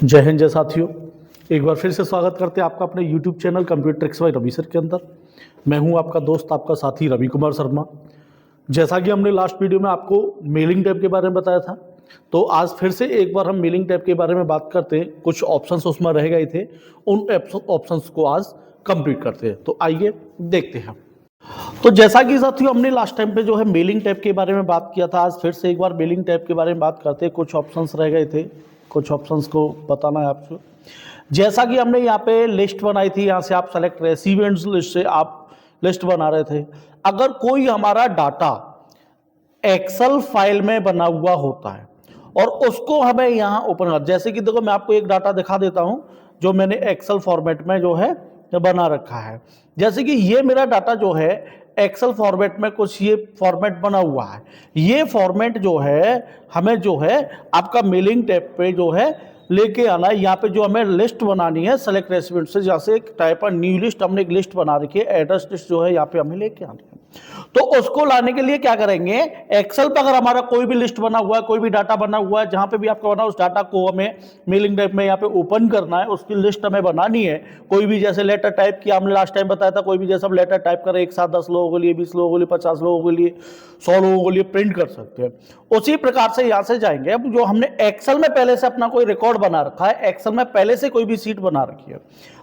जय हिंद जय साथियों, एक बार फिर से स्वागत करते हैं आपका अपने YouTube channel computer tricks by Ravi sir के अंदर। मैं हूं आपका दोस्त, आपका साथी रवि कुमार शर्मा। जैसा कि हमने लास्ट वीडियो में आपको मेलिंग टैब के बारे में बताया था, तो आज फिर से एक बार हम मेलिंग टैब के बारे में बात करते हैं। कुछ ऑप्शंस उसमें रह गए थे, उन ऑप्शंस को आज कंप्लीट करते हैं। तो आइए देखते हैं। तो जैसा कि साथियों हमने लास्ट टाइम पे जो है मेलिंग टैब के बारे में बात किया था, आज फिर से एक बार मेलिंग टैब के बारे में बात करते हैं। कुछ ऑप्शंस रह गए थे, कुछ ऑप्शंस को बताना है आपको। जैसा कि हमने यहाँ पे लिस्ट बनाई थी, यहाँ से आप सेलेक्ट रेसिपिएंट्स लिस्ट से आप लिस्ट बना रहे थे। अगर कोई हमारा डाटा एक्सेल फाइल में बना हुआ होता है और उसको हमें यहाँ ओपन कर, जैसे कि देखो मैं आपको एक डाटा दिखा देता हूँ जो मैंने एक्सेल फॉर्मेट में जो है बना रखा है। जैसे कि ये मेरा डाटा जो है एक्सेल फॉर्मेट में कुछ ये फॉर्मेट बना हुआ है। ये फॉर्मेट जो है हमें जो है आपका मेलिंग टैब पे जो है लेके आना है। यहाँ पे जो हमें लिस्ट बनानी है सेलेक्ट रेसिपिएंट से, जैसे टाइप न्यू लिस्ट, हमने एक लिस्ट बना रखी है, एड्रेस लिस्ट जो है यहाँ पे हमें लेके आनी है। तो उसको लाने के लिए क्या करेंगे, एक्सेल पर अगर हमारा कोई भी लिस्ट बना हुआ है, कोई भी डाटा बना हुआ है, जहां पे भी आपका बना उस डाटा को हमें मेलिंग टैब में यहाँ पे ओपन करना है, उसकी लिस्ट हमें बनानी है। कोई भी जैसे लेटर टाइप किया, हमने लास्ट टाइम बताया था, कोई भी जैसा लेटर टाइप करें, एक साथ 10 लोगों के लिए, 20 लोगों के लिए, 50 लोगों के लिए, 100 लोगों के लिए प्रिंट कर सकते हैं। उसी प्रकार से यहाँ से जाएंगे। अब जो हमने एक्सेल में पहले से अपना कोई रिकॉर्ड बना रखा है, एक्सेल में पहले से कोई भी सीट बना रखी है,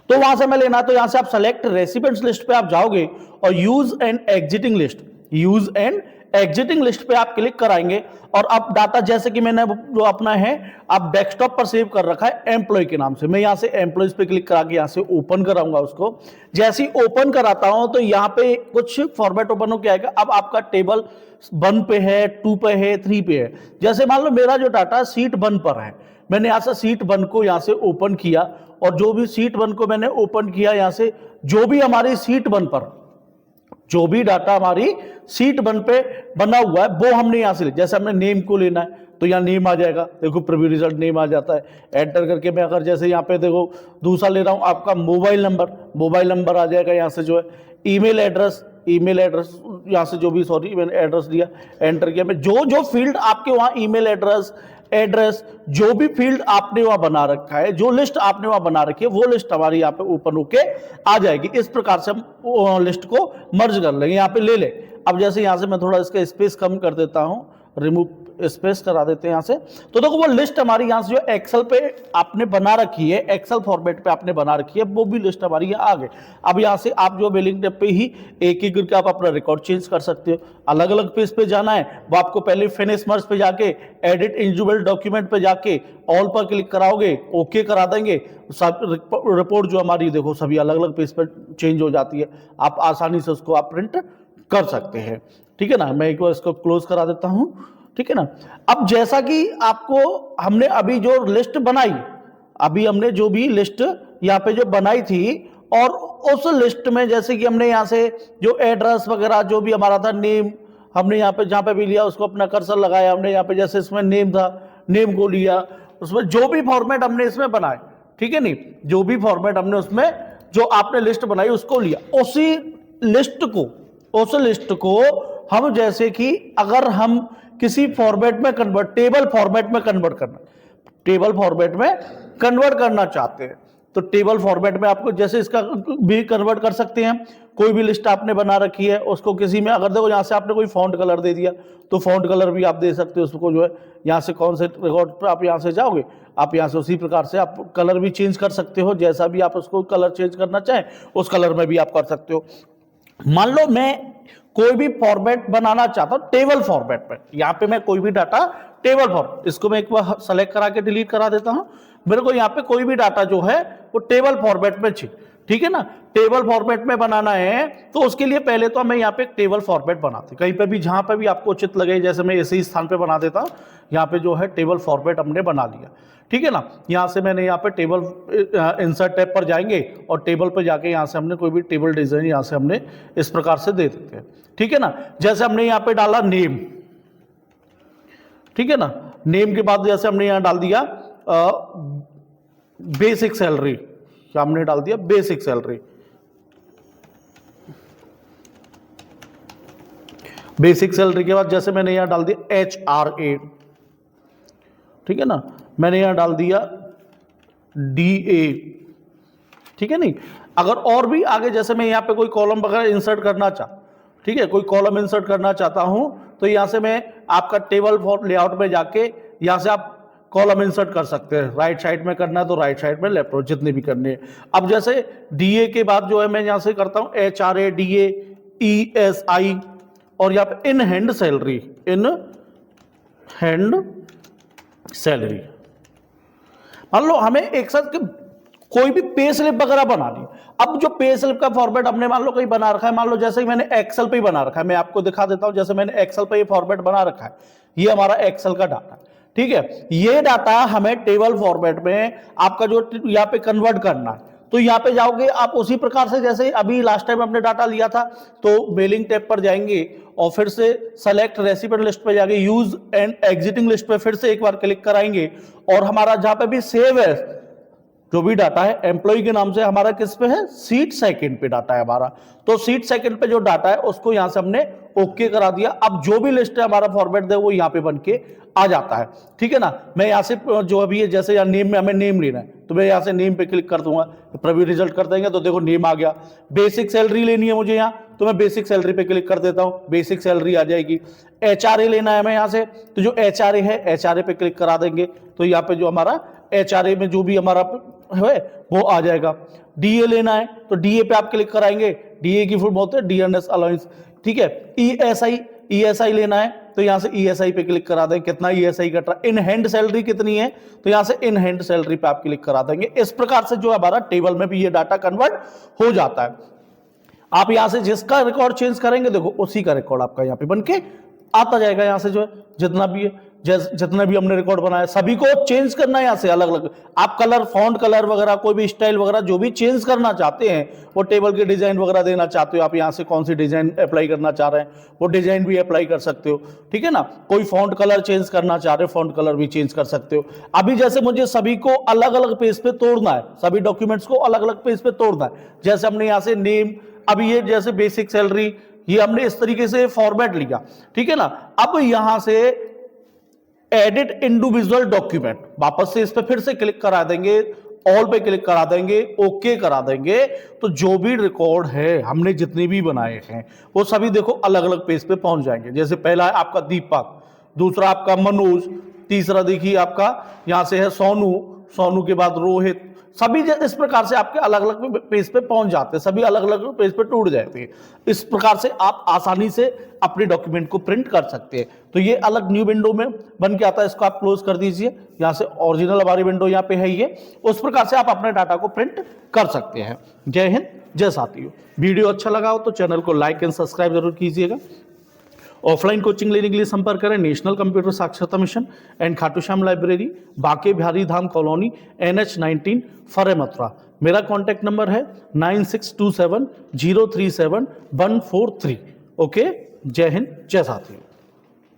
तो वहां से हमें लेना, तो यहां से आप सेलेक्ट रेसिपिएंट्स लिस्ट पे आप जाओगे और use and exiting list, use and exiting list पे आप क्लिक कराएंगे। और अब डाटा जैसे कि मैंने जो अपना है आप डेस्कटॉप पर सेव कर रखा है एम्प्लॉय के नाम से, मैं यहां से एम्प्लॉयज पे क्लिक करा के यहां से ओपन कराऊंगा उसको। जैसे ही ओपन कराता हूं तो यहां पे कुछ फॉर्मेट ओपन होकर आएगा। अब आपका टेबल 1 पे है, 2 पे है, 3 पे है। जैसे मान लो मेरा जो डाटा सीट 1 पर है, मैंने यहां से सीट 1 को यहां से ओपन किया और जो भी सीट 1 को मैंने ओपन किया, यहां से जो भी हमारी सीट 1 पर जो भी डाटा हमारी सीट 1 पे बना हुआ है वो हमने यहां से, जैसे हमने नेम को लेना है तो यहाँ नेम आ जाएगा, देखो प्रीव्यू रिजल्ट नेम आ जाता है। एंटर करके मैं अगर जैसे यहाँ पे देखो दूसरा ले रहा हूं आपका मोबाइल नंबर आ जाएगा। यहाँ से जो है ईमेल एड्रेस यहाँ से जो भी, सॉरी मैंने एड्रेस दिया, एंटर किया। मैं जो फील्ड आपके वहां ईमेल एड्रेस जो भी फील्ड आपने वहां बना रखा है, जो लिस्ट आपने वहां बना रखी है, वो लिस्ट हमारी यहाँ पे ओपन होके आ जाएगी। इस प्रकार से हम लिस्ट को मर्ज कर लेंगे, यहाँ पे ले ले। अब जैसे यहाँ से मैं थोड़ा इसका स्पेस कम कर देता हूं, रिमूव स्पेस करा देते हैं यहाँ से, तो देखो वो लिस्ट हमारी यहाँ से जो एक्सेल पे आपने बना रखी है, एक्सेल फॉर्मेट पे आपने बना रखी है, वो भी लिस्ट हमारी यहाँ आ गई। अब यहाँ से आप जो मेलिंग टैब पे ही एक एक करके आप अपना रिकॉर्ड चेंज कर सकते हो। अलग अलग पेज पे जाना है, वो आपको पहले फिनिश मर्ज पे जाके एडिट इंडिविजुअल डॉक्यूमेंट पे जाके ऑल पर क्लिक कराओगे, ओके करा देंगे, सब रिपोर्ट जो हमारी देखो सभी अलग अलग पेज पर चेंज हो जाती है। आप आसानी से उसको आप प्रिंट कर सकते हैं, ठीक है ना। मैं एक बार इसको क्लोज करा देता हूं, ठीक है ना। अब जैसा कि आपको हमने अभी जो लिस्ट बनाई, अभी हमने जो भी लिस्ट यहाँ पे जो बनाई थी, और उस लिस्ट में जैसे कि हमने यहाँ से जो एड्रेस वगैरह जो भी हमारा था, नेम हमने यहाँ पे जहाँ पे भी लिया उसको अपना कर्सर लगाया हमने, यहाँ पे जैसे इसमें नेम था, नेम को लिया, उसमें जो भी फॉर्मेट हमने इसमें बनाए, ठीक है नहीं, जो भी फॉर्मेट हमने उसमें जो आपने लिस्ट बनाई उसको लिया। उसी उस लिस्ट को हम जैसे कि अगर हम किसी फॉर्मेट में टेबल फॉर्मेट में कन्वर्ट करना चाहते हैं, तो टेबल फॉर्मेट में आपको जैसे इसका भी कन्वर्ट कर सकते हैं। कोई भी लिस्ट आपने बना रखी है उसको किसी में, अगर देखो यहाँ से आपने कोई फॉन्ट कलर दे दिया तो फॉन्ट कलर भी आप दे सकते हो उसको, जो है यहाँ से कौन से रिकॉर्ड पर आप यहाँ से जाओगे, आप यहाँ से उसी प्रकार से आप कलर भी चेंज कर सकते हो, जैसा भी आप उसको कलर चेंज करना चाहें उस कलर में भी आप कर सकते हो। मान लो मैं कोई भी फॉर्मेट बनाना चाहता हूं टेबल फॉर्मेट पर, यहां पे मैं कोई भी डाटा टेबल फॉर्मेट, इसको मैं एक बार सेलेक्ट करा के डिलीट करा देता हूं। मेरे को यहां पे कोई भी डाटा जो है वो टेबल फॉर्मेट में चाहिए, ठीक है ना। टेबल फॉर्मेट में बनाना है तो उसके लिए पहले तो हमें यहाँ पे एक टेबल फॉर्मेट बनाते, कहीं पे भी जहां पे भी आपको उचित लगे, जैसे मैं इसी स्थान पे बना देता हूं। यहाँ पे जो है टेबल फॉर्मेट हमने बना लिया, ठीक है ना। यहाँ से मैंने यहाँ पे टेबल इंसर्ट टैब पर जाएंगे और टेबल पर जाके यहाँ से हमने कोई भी टेबल डिजाइन यहाँ से हमने इस प्रकार से दे देते हैं, ठीक है ना। जैसे हमने यहाँ पे डाला नेम, ठीक है ना, नेम के बाद जैसे हमने यहाँ डाल दिया बेसिक सैलरी, हमने डाल दिया बेसिक सैलरी, बेसिक सैलरी के बाद जैसे मैंने यहां डाल दिया HRA, ठीक है ना, मैंने यहां डाल दिया DA, ठीक है नहीं। अगर और भी आगे जैसे मैं यहाँ पे कोई कॉलम वगैरह इंसर्ट करना ठीक है, कोई कॉलम इंसर्ट करना चाहता हूं तो यहां से मैं आपका टेबल फॉर लेआउट में जाके यहां से आप कॉलम इंसर्ट कर सकते हैं। राइट साइड में करना है तो राइट साइड में, लेफ्ट में, जितने भी करने हैं। अब जैसे DA के बाद जो है मैं यहां से करता हूं HRA, DA, ESI और यहाँ पे in hand salary, in hand salary. मान लो हमें एक साथ कोई भी पे स्लिप वगैरह बनानी। अब जो पे स्लिप का फॉर्मेट हमने मान लो कहीं बना रखा है, मान लो जैसे ही मैंने एक्सेल पे ही बना रखा है, मैं आपको दिखा देता हूं। जैसे मैंने एक्सेल पे ये फॉर्मेट बना रखा है, ये हमारा एक्सेल का डाटा, ठीक है। ये डाटा हमें टेबल फॉर्मेट में आपका जो यहाँ पे कन्वर्ट करना है, तो यहाँ पे जाओगे आप उसी प्रकार से जैसे अभी लास्ट टाइम हमने डाटा लिया था। तो मेलिंग टैब पर जाएंगे और फिर से सेलेक्ट रेसिपिएंट लिस्ट पे जाके यूज एंड एग्जिटिंग लिस्ट पे फिर से एक बार क्लिक कराएंगे और हमारा जहां पे भी सेव है जो भी डाटा है एम्प्लॉय के नाम से, हमारा किस पे है, सीट सेकंड पे डाटा है हमारा। तो सीट सेकंड पे जो डाटा है उसको यहां से हमने ओके करा दिया। अब जो भी लिस्ट है हमारा फॉर्मेट दे वो यहाँ पे बन के आ जाता है, ठीक है ना। मैं यहाँ से जो अभी है जैसे यहाँ नेम में हमें नेम लेना है तो मैं यहाँ से नेम पे क्लिक कर दूंगा, प्रीव्यू रिजल्ट कर देंगे तो देखो नेम आ गया। बेसिक सैलरी लेनी है मुझे यहाँ तो मैं बेसिक सैलरी पे क्लिक कर देता हूँ, बेसिक सैलरी आ जाएगी। HRA लेना है मैं यहाँ से तो जो HRA है HRA पे क्लिक करा देंगे तो यहाँ पे जो हमारा HRA में जो भी हमारा है वो आ जाएगा। DA लेना है तो DA पे आप क्लिक कराएंगे, DA की फुल बोलते हैं डियरनेस अलाउंस, ठीक है। ESI लेना है तो यहां से ESI पे क्लिक करा देंगे, कितना ESI कट रहा है। इन हैंड सैलरी कितनी है तो यहां से इन हैंड सैलरी पे आप क्लिक करा देंगे। इस प्रकार से जो हमारा टेबल में भी ये डाटा कन्वर्ट हो जाता है। आप यहां से जिसका रिकॉर्ड चेंज करेंगे देखो उसी का रिकॉर्ड आपका यहाँ पे बन के आता जाएगा। यहां से जो है जितना भी है जितना भी हमने रिकॉर्ड बनाया सभी को चेंज करना है। यहाँ से अलग अलग आप कलर, फॉन्ट कलर वगैरह, कोई भी स्टाइल वगैरह जो भी चेंज करना चाहते हैं, वो टेबल के डिजाइन वगैरह देना चाहते हो आप, यहाँ से कौन सी डिजाइन अप्लाई करना चाह रहे हैं वो डिजाइन भी अप्लाई कर सकते हो, ठीक है ना। कोई फॉन्ट कलर चेंज करना चाह रहे हो, फॉन्ट कलर भी चेंज कर सकते हो। अभी जैसे मुझे सभी को अलग अलग पेज पे तोड़ना है, सभी डॉक्यूमेंट्स को अलग अलग पेज पे तोड़ना है। जैसे हमने यहाँ से नेम, अब ये जैसे बेसिक सैलरी, ये हमने इस तरीके से फॉर्मेट लिया, ठीक है ना। अब यहां से एडिट इंडिविजुअल डॉक्यूमेंट, वापस से इस पे फिर से क्लिक करा देंगे, ऑल पे क्लिक करा देंगे, ओके करा देंगे तो जो भी रिकॉर्ड है हमने जितने भी बनाए हैं वो सभी देखो अलग अलग पेज पे पहुंच जाएंगे। जैसे पहला है आपका दीपक, दूसरा आपका मनोज, तीसरा देखिए आपका यहां से है सोनू, सोनू के बाद रोहित, सभी इस प्रकार से आपके अलग अलग पेज पे पहुंच जाते हैं, सभी अलग अलग पेज पे टूट जाते हैं। इस प्रकार से आप आसानी से अपने डॉक्यूमेंट को प्रिंट कर सकते हैं। तो ये अलग न्यू विंडो में बन के आता है, इसको आप क्लोज कर दीजिए। यहाँ से ओरिजिनल हमारी विंडो यहाँ पे है ये, उस प्रकार से आप अपने डाटा को प्रिंट कर सकते हैं। जय हिंद, जय साथियों। वीडियो अच्छा लगा हो तो चैनल को लाइक एंड सब्सक्राइब जरूर कीजिएगा। ऑफलाइन कोचिंग लेने के लिए संपर्क करें नेशनल कंप्यूटर साक्षरता mission and Khatu Shyam library, Banke Bihari Dham colony, NH19 फरे मथुरा। मेरा कॉन्टैक्ट नंबर है 9627037143। ओके, जय हिंद, जय साथियों।